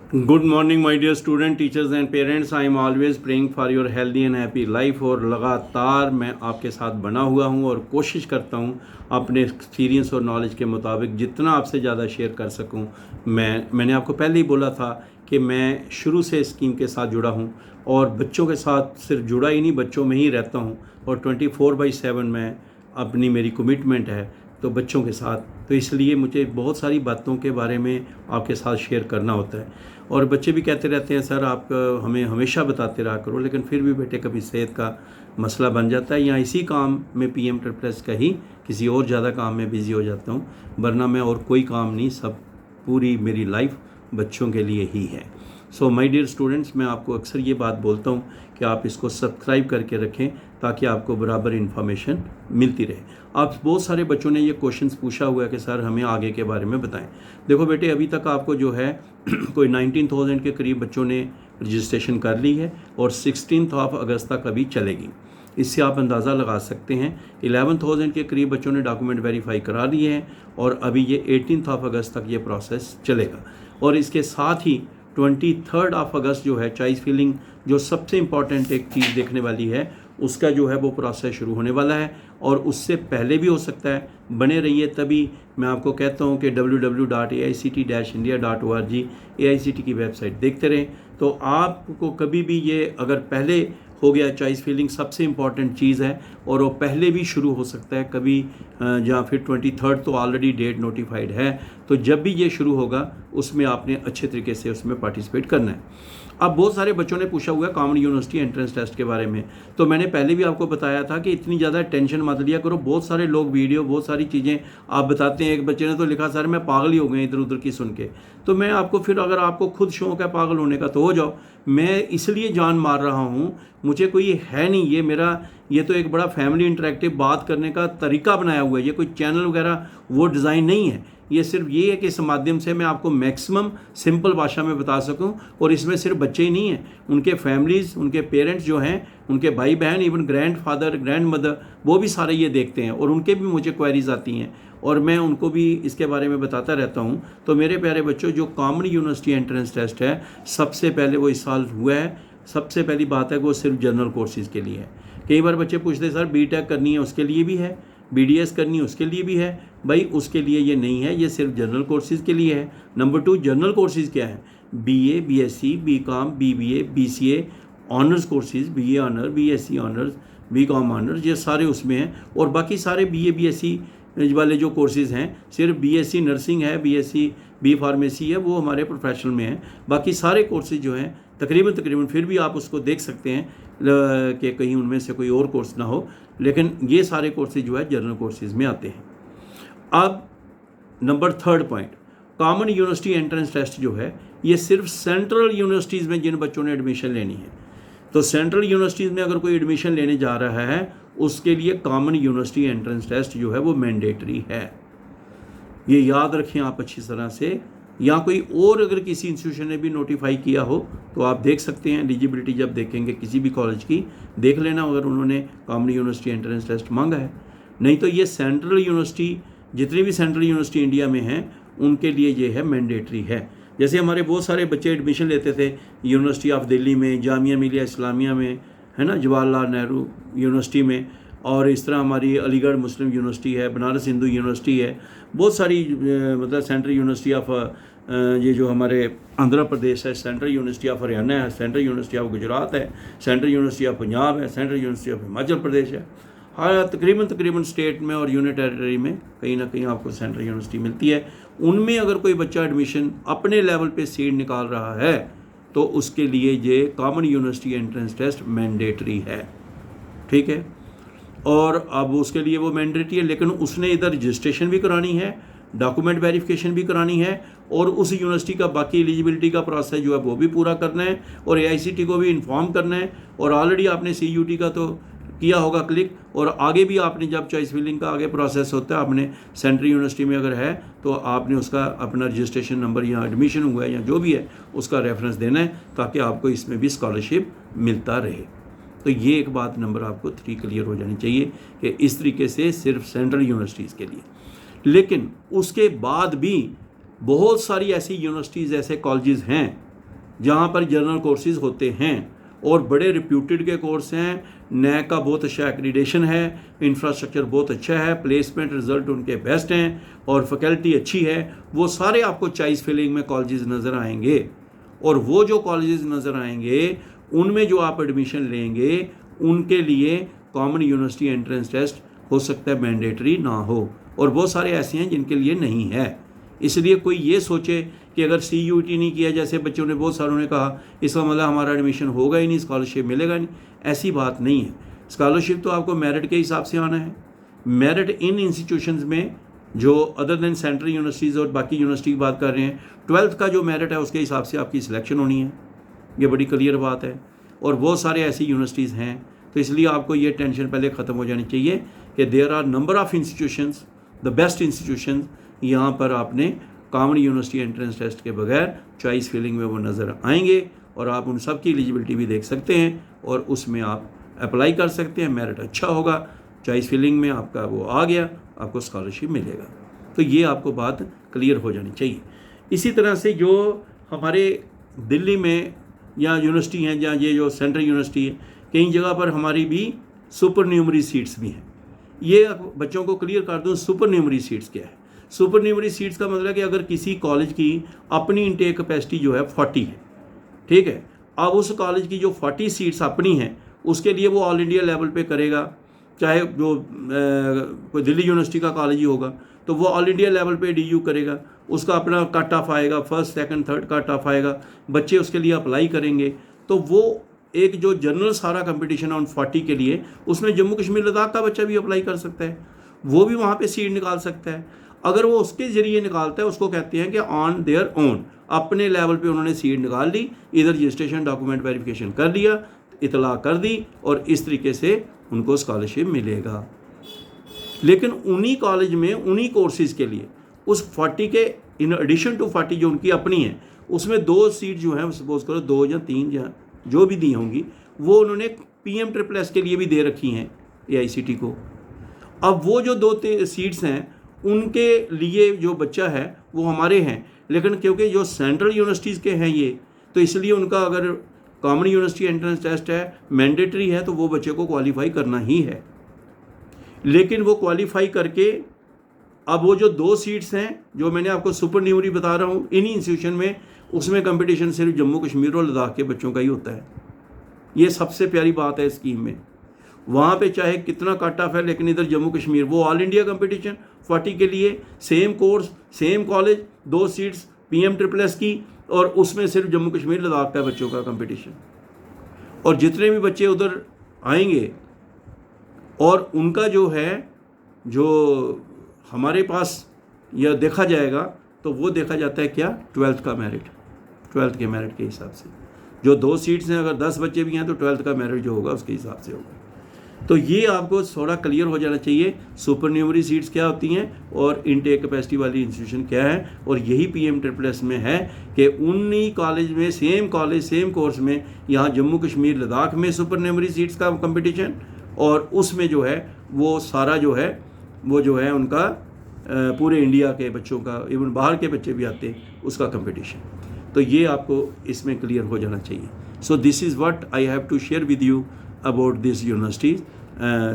Good morning my dear student, teachers and parents. I am always praying for your healthy and happy life. और लगातार मैं आपके साथ बना हुआ हूँ और कोशिश करता हूँ अपने एक्सपीरियंस और नॉलेज के मुताबिक जितना आपसे ज़्यादा शेयर कर सकूँ। मैंने आपको पहले ही बोला था कि मैं शुरू से स्कीम के साथ जुड़ा हूँ और बच्चों के साथ सिर्फ जुड़ा ही नहीं, बच्चों में ही रहता हूँ और 24/7 मैं अपनी मेरी कमिटमेंट है तो बच्चों के साथ। तो इसलिए मुझे बहुत सारी बातों के बारे में आपके साथ शेयर करना होता है। और बच्चे भी कहते रहते हैं सर आप हमें हमेशा बताते रहा करो, लेकिन फिर भी बेटे कभी सेहत का मसला बन जाता है या इसी काम में PM ट्रिपलेस का ही किसी और ज़्यादा काम में बिज़ी हो जाता हूँ, वरना मैं और कोई काम नहीं, सब पूरी मेरी लाइफ बच्चों के लिए ही है। सो माय डियर स्टूडेंट्स, मैं आपको अक्सर ये बात बोलता हूँ कि आप इसको सब्सक्राइब करके रखें ताकि आपको बराबर इन्फॉर्मेशन मिलती रहे। आप बहुत सारे बच्चों ने ये क्वेश्चंस पूछा हुआ है कि सर हमें आगे के बारे में बताएं। देखो बेटे, अभी तक आपको जो है कोई 19,000 के करीब बच्चों ने रजिस्ट्रेशन कर ली है और 16 अगस्त तक अभी चलेगी। इससे आप अंदाज़ा लगा सकते हैं 11,000 के करीब बच्चों ने डॉक्यूमेंट वेरीफाई करा लिए हैं और अभी ये 18 अगस्त तक ये प्रोसेस चलेगा। और इसके साथ ही 23 अगस्त जो है चॉइस फिलिंग, जो सबसे इम्पॉर्टेंट एक चीज़ देखने वाली है, उसका जो है वो प्रोसेस शुरू होने वाला है और उससे पहले भी हो सकता है। बने रहिए, तभी मैं आपको कहता हूँ कि www.aict-india.org AICT की वेबसाइट देखते रहें। तो आपको कभी भी ये अगर पहले हो गया, चॉइस फिलिंग सबसे इम्पॉर्टेंट चीज़ है और वो पहले भी शुरू हो सकता है कभी, या फिर 23 तो ऑलरेडी डेट नोटिफाइड है। तो जब भी ये शुरू होगा उसमें आपने अच्छे तरीके से उसमें पार्टिसिपेट करना है। अब बहुत सारे बच्चों ने पूछा हुआ है कॉमन यूनिवर्सिटी एंट्रेंस टेस्ट के बारे में। तो मैंने पहले भी आपको बताया था कि इतनी ज़्यादा टेंशन मत लिया करो। बहुत सारे लोग वीडियो, बहुत सारी चीज़ें आप बताते हैं। एक बच्चे ने तो लिखा सर मैं पागल ही हो गए इधर उधर की सुन के। तो मैं आपको फिर, अगर आपको खुद शौक है पागल होने का तो हो जाओ। मैं इसलिए जान मार रहा हूँ, मुझे कोई है नहीं, ये तो एक बड़ा फैमिली इंटरेक्टिव बात करने का तरीका बनाया हुआ है। ये कोई चैनल वगैरह वो डिज़ाइन नहीं है। ये सिर्फ ये है कि इस माध्यम से मैं आपको मैक्सिमम सिंपल भाषा में बता सकूं। और इसमें सिर्फ बच्चे ही नहीं हैं, उनके फैमिलीज़, उनके पेरेंट्स जो हैं, उनके भाई बहन, इवन ग्रैंडफादर, ग्रैंड मदर, वो भी सारे ये देखते हैं और उनके भी मुझे क्वेरीज आती हैं और मैं उनको भी इसके बारे में बताता रहता हूँ। तो मेरे प्यारे बच्चों, जो कॉमन यूनिवर्सिटी एंट्रेंस टेस्ट है, सबसे पहले वो इस साल हुआ है। सबसे पहली बात है कि वो सिर्फ जनरल कोर्सेज़ के लिए है। कई बार बच्चे पूछते हैं सर BTech करनी है उसके लिए भी है, BDS करनी है उसके लिए भी है। भाई उसके लिए ये नहीं है, ये सिर्फ जनरल कोर्सेज़ के लिए है। नंबर 2, जनरल कोर्सेज़ क्या है? BA, BSc, BCom, BBA, BCA, honours courses, BA honour, BSc honours, BCom honours, ये सारे उसमें हैं। और बाकी सारे BA, BSc वाले जो कोर्सेज़ हैं, सिर्फ BSc नर्सिंग है, BSc B फार्मेसी है, वो हमारे प्रोफेशनल में है। बाकी सारे कोर्सेज जो हैं तकरीबन फिर भी आप उसको देख सकते हैं कि कहीं उनमें से कोई और कोर्स ना हो, लेकिन ये सारे कोर्सेज जो है जनरल कोर्सेज में आते हैं। अब number 3 point, common university entrance test जो है ये सिर्फ सेंट्रल यूनिवर्सिटीज़ में जिन बच्चों ने एडमिशन लेनी है, तो सेंट्रल यूनिवर्सिटीज़ में अगर कोई एडमिशन लेने जा रहा है उसके लिए कॉमन यूनिवर्सिटी एंट्रेंस टेस्ट जो है वो मैंडेटरी है। ये याद रखें आप अच्छी तरह से। या कोई और अगर किसी इंस्टीट्यूशन ने भी नोटिफाई किया हो तो आप देख सकते हैं, एलिजिबिलिटी जब देखेंगे किसी भी कॉलेज की, देख लेना अगर उन्होंने कॉमन यूनिवर्सिटी एंट्रेंस टेस्ट मांगा है। नहीं तो ये सेंट्रल यूनिवर्सिटी, जितनी भी सेंट्रल यूनिवर्सिटी इंडिया में हैं उनके लिए ये है, मैंडेटरी है। जैसे हमारे बहुत सारे बच्चे एडमिशन लेते थे यूनिवर्सिटी ऑफ दिल्ली में, जामिया मिलिया इस्लामिया में, है ना, जवाहरलाल नेहरू यूनिवर्सिटी में, और इस तरह हमारी अलीगढ़ मुस्लिम यूनिवर्सिटी है, बनारस हिंदू यूनिवर्सिटी है, बहुत सारी मतलब सेंट्रल यूनिवर्सिटी ऑफ ये जो हमारे आंध्र प्रदेश है, सेंट्रल यूनिवर्सिटी ऑफ हरियाणा है, सेंट्रल यूनिवर्सिटी ऑफ गुजरात है, सेंट्रल यूनिवर्सिटी ऑफ पंजाब है, central university of Himachal Pradesh है। हर तकरीबन स्टेट में और यूनियन टेरिटरी में कहीं ना कहीं आपको सेंट्रल यूनिवर्सिटी मिलती है। उनमें अगर कोई बच्चा एडमिशन अपने लेवल पे सीट निकाल रहा है तो उसके लिए ये common university entrance test mandatory है, ठीक है। और अब उसके लिए वो मैंडेटरी है, लेकिन उसने इधर रजिस्ट्रेशन भी करानी है, डॉक्यूमेंट वेरिफिकेशन भी करानी है और उस यूनिवर्सिटी का बाकी एलिजिबिलिटी का प्रोसेस जो है वो भी पूरा करना है और AICT को भी इन्फॉर्म करना है। और ऑलरेडी आपने CUT का तो किया होगा क्लिक, और आगे भी आपने जब चॉइस फिलिंग का आगे प्रोसेस होता है, आपने सेंट्रल यूनिवर्सिटी में अगर है तो आपने उसका अपना रजिस्ट्रेशन नंबर या एडमिशन हुआ है या जो भी है उसका रेफरेंस देना है ताकि आपको इसमें भी स्कॉलरशिप मिलता रहे। तो ये एक बात नंबर आपको 3 क्लियर हो जानी चाहिए कि इस तरीके से सिर्फ सेंट्रल यूनिवर्सिटीज़ के लिए। लेकिन उसके बाद भी बहुत सारी ऐसी यूनिवर्सिटीज़, ऐसे कॉलेजेस हैं जहाँ पर जनरल कोर्सेज होते हैं और बड़े रिप्यूटेड के कोर्स हैं, नैक का बहुत अच्छा एक्रीडेशन है, इंफ्रास्ट्रक्चर बहुत अच्छा है, प्लेसमेंट रिजल्ट उनके बेस्ट हैं और फैकल्टी अच्छी है, वो सारे आपको चॉइस फिलिंग में कॉलेजेस नज़र आएंगे। और वो जो कॉलेजेस नज़र आएंगे उनमें जो आप एडमिशन लेंगे उनके लिए कॉमन यूनिवर्सिटी एंट्रेंस टेस्ट हो सकता है मैंडेटरी ना हो, और बहुत सारे ऐसे हैं जिनके लिए नहीं है। इसलिए कोई ये सोचे कि अगर CUET नहीं किया, जैसे बच्चों ने बहुत सारों ने कहा, इसका मतलब हमारा एडमिशन होगा ही नहीं, स्कॉलरशिप मिलेगा नहीं, ऐसी बात नहीं है। स्कॉलरशिप तो आपको मेरिट के हिसाब से आना है। मेरिट इन इंस्टीट्यूशंस में जो अदर देन सेंट्रल यूनिवर्सिटीज़ और बाकी यूनिवर्सिटी की बात कर रहे हैं, 12th का जो मेरिट है उसके हिसाब से आपकी सिलेक्शन होनी है, ये बड़ी क्लियर बात है। और बहुत सारे ऐसी यूनिवर्सिटीज़ हैं, तो इसलिए आपको ये टेंशन पहले ख़त्म हो जानी चाहिए कि there are number of institutions, the best institutions, यहाँ पर आपने कॉमन यूनिवर्सिटी एंट्रेंस टेस्ट के बगैर चॉइस फिलिंग में वो नज़र आएंगे और आप उन सब की एलिजिबिलिटी भी देख सकते हैं और उसमें आप अप्लाई कर सकते हैं। मेरिट अच्छा होगा, चॉइस फिलिंग में आपका वो आ गया, आपको स्कॉलरशिप मिलेगा। तो ये आपको बात क्लियर हो जानी चाहिए। इसी तरह से जो हमारे दिल्ली में या यूनिवर्सिटी हैं, जहाँ ये जो सेंट्रल यूनिवर्सिटी है, कई जगह पर हमारी भी सुपर न्यूमरी सीट्स भी हैं। ये बच्चों को क्लियर कर दूँ, सुपर न्यूमरी सीट्स क्या है। सुपर न्यूमरी सीट्स का मतलब कि अगर किसी कॉलेज की अपनी इनटेक कैपेसिटी जो है 40 है, ठीक है, अब उस कॉलेज की जो 40 सीट्स अपनी हैं उसके लिए वो ऑल इंडिया लेवल पे करेगा, चाहे जो कोई दिल्ली यूनिवर्सिटी का कॉलेज ही होगा तो वो ऑल इंडिया लेवल पे DU करेगा, उसका अपना कट ऑफ आएगा, first second third cut off आएगा, बच्चे उसके लिए अप्लाई करेंगे। तो वो एक जो जनरल सारा कंपटीशन है उन 40 के लिए, उसमें जम्मू कश्मीर लद्दाख का बच्चा भी अप्लाई कर सकता है, वो भी वहाँ पे सीट निकाल सकता है। अगर वो उसके ज़रिए निकालता है उसको कहते हैं कि ऑन देयर ओन, अपने लेवल पे उन्होंने सीट निकाल ली, इधर रजिस्ट्रेशन डॉक्यूमेंट वेरिफिकेशन कर लिया, इतला कर दी और इस तरीके से उनको स्कॉलरशिप मिलेगा। लेकिन उन्हीं कॉलेज में उन्हीं कोर्सेज़ के लिए उस 40 के इन एडिशन टू 40 जो उनकी अपनी है, उसमें 2 सीट जो हैं, सपोज करो 2 या 3 या जो भी दी होंगी, वो उन्होंने PM-SSS के लिए भी दे रखी हैं AICT को। अब वो जो 2 सीट्स हैं उनके लिए जो बच्चा है वो हमारे हैं, लेकिन क्योंकि जो सेंट्रल यूनिवर्सिटीज़ के हैं ये, तो इसलिए उनका अगर कॉमन यूनिवर्सिटी एंट्रेंस टेस्ट है, मैंडेटरी है, तो वो बच्चे को क्वालिफाई करना ही है। लेकिन वो क्वालिफाई करके अब वो जो 2 सीट्स हैं जो मैंने आपको सुपर न्यूमरी बता रहा हूँ, इन्हीं इंस्टीट्यूशन में उसमें कंपटीशन सिर्फ जम्मू कश्मीर और लद्दाख के बच्चों का ही होता है। ये सबसे प्यारी बात है स्कीम में। वहाँ पे चाहे कितना कट ऑफ है, लेकिन इधर जम्मू कश्मीर वो ऑल इंडिया कंपटीशन 40 के लिए same course same college, 2 seats PM-SSS की, और उसमें सिर्फ जम्मू कश्मीर लद्दाख का बच्चों का कंपटीशन। और जितने भी बच्चे उधर आएंगे और उनका जो है, जो हमारे पास यह देखा जाएगा, तो वो देखा जाता है क्या, 12th का मेरिट, 12th के मेरिट के हिसाब से। जो 2 सीट्स हैं, अगर 10 बच्चे भी हैं तो 12th का मेरिट जो होगा उसके हिसाब से होगा। तो ये आपको थोड़ा क्लियर हो जाना चाहिए, सुपर न्यूमरी सीट्स क्या होती हैं और इनटेक कैपेसिटी वाली इंस्टीट्यूशन क्या है। और यही PM-SSS में है कि उन्हीं कॉलेज में सेम कॉलेज सेम कोर्स में, यहाँ जम्मू कश्मीर लद्दाख में सुपर न्यूमरी सीट्स का कंपटीशन, और उसमें जो है वो सारा जो है वो जो है उनका पूरे इंडिया के बच्चों का, इवन बाहर के बच्चे भी आते हैं, उसका कंपटीशन। तो ये आपको इसमें क्लियर हो जाना चाहिए। So this is what I have to share with you about this universities,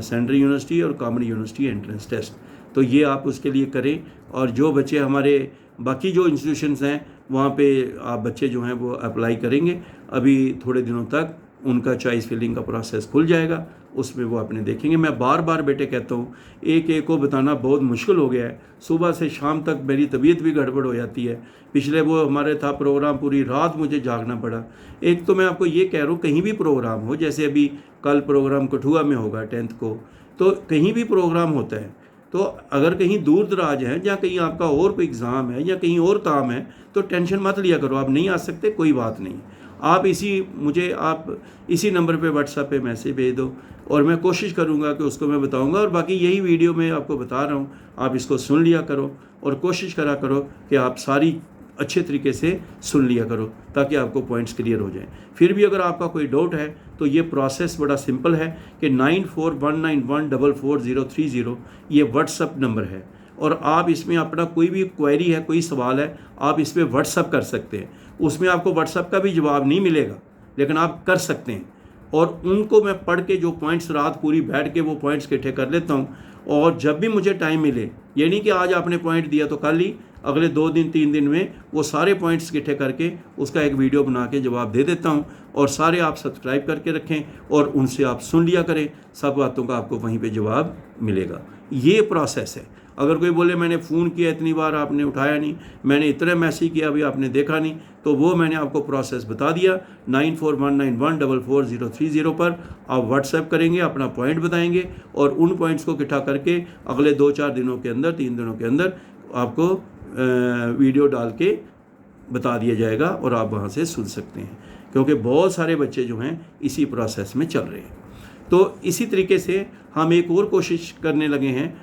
central university और कॉमन यूनिवर्सिटी एंट्रेंस टेस्ट। तो ये आप उसके लिए करें। और जो बच्चे हमारे बाकी जो इंस्टीट्यूशंस हैं वहाँ पे आप बच्चे जो हैं वो अप्लाई करेंगे, अभी थोड़े दिनों तक उनका चॉइस फिलिंग का प्रोसेस खुल जाएगा, उसमें वो अपने देखेंगे। मैं बार बार बेटे कहता हूँ, एक एक को बताना बहुत मुश्किल हो गया है, सुबह से शाम तक मेरी तबीयत भी गड़बड़ हो जाती है। पिछले वो हमारे था प्रोग्राम, पूरी रात मुझे जागना पड़ा। एक तो मैं आपको ये कह रहा हूँ, कहीं भी प्रोग्राम हो, जैसे अभी कल प्रोग्राम कठुआ में होगा 10th को, तो कहीं भी प्रोग्राम होता है, तो अगर कहीं दूर दराज है या कहीं आपका और कोई एग्ज़ाम है या कहीं और काम है, तो टेंशन मत लिया करो। आप नहीं आ सकते, कोई बात नहीं, आप इसी नंबर पे व्हाट्सएप पे मैसेज भेज दो और मैं कोशिश करूँगा कि उसको मैं बताऊँगा। और बाकी यही वीडियो मैं आपको बता रहा हूँ, आप इसको सुन लिया करो और कोशिश करा करो कि आप सारी अच्छे तरीके से सुन लिया करो, ताकि आपको पॉइंट्स क्लियर हो जाएं। फिर भी अगर आपका कोई डाउट है तो ये प्रोसेस बड़ा सिंपल है कि 9419144030 ये व्हाट्सएप नंबर है। और आप इसमें अपना कोई भी क्वेरी है, कोई सवाल है, आप इस पर व्हाट्सअप कर सकते हैं। उसमें आपको व्हाट्सअप का भी जवाब नहीं मिलेगा, लेकिन आप कर सकते हैं। और उनको मैं पढ़ के जो पॉइंट्स रात पूरी बैठ के वो पॉइंट्स इकट्ठे कर लेता हूँ, और जब भी मुझे टाइम मिले, ये नहीं कि आज आपने पॉइंट दिया तो कल ही, अगले 2 दिन 3 दिन में वो सारे पॉइंट्स इकट्ठे करके उसका एक वीडियो बना के जवाब दे देता हूँ। और सारे आप सब्सक्राइब करके रखें और उनसे आप सुन लिया करें, सब बातों का आपको वहीं पे जवाब मिलेगा। ये प्रोसेस है। अगर कोई बोले मैंने फ़ोन किया इतनी बार आपने उठाया नहीं, मैंने इतने मैसेज किया अभी आपने देखा नहीं, तो वो मैंने आपको प्रोसेस बता दिया। 9419144030 पर आप व्हाट्सएप करेंगे, अपना पॉइंट बताएंगे और उन पॉइंट्स को इकट्ठा करके अगले 2-4 दिनों के अंदर, 3 दिनों के अंदर आपको वीडियो डाल के बता दिया जाएगा और आप वहाँ से सुन सकते हैं। क्योंकि बहुत सारे बच्चे जो हैं इसी प्रोसेस में चल रहे हैं। तो इसी तरीके से हम एक और कोशिश करने लगे हैं।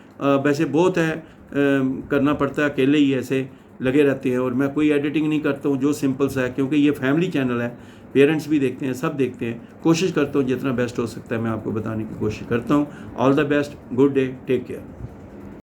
वैसे बहुत है, करना पड़ता है, अकेले ही ऐसे लगे रहते हैं और मैं कोई एडिटिंग नहीं करता हूँ, जो सिंपल सा है, क्योंकि ये फैमिली चैनल है, पेरेंट्स भी देखते हैं, सब देखते हैं। कोशिश करता हूँ जितना बेस्ट हो सकता है मैं आपको बताने की कोशिश करता हूँ। All the best, good day, take care.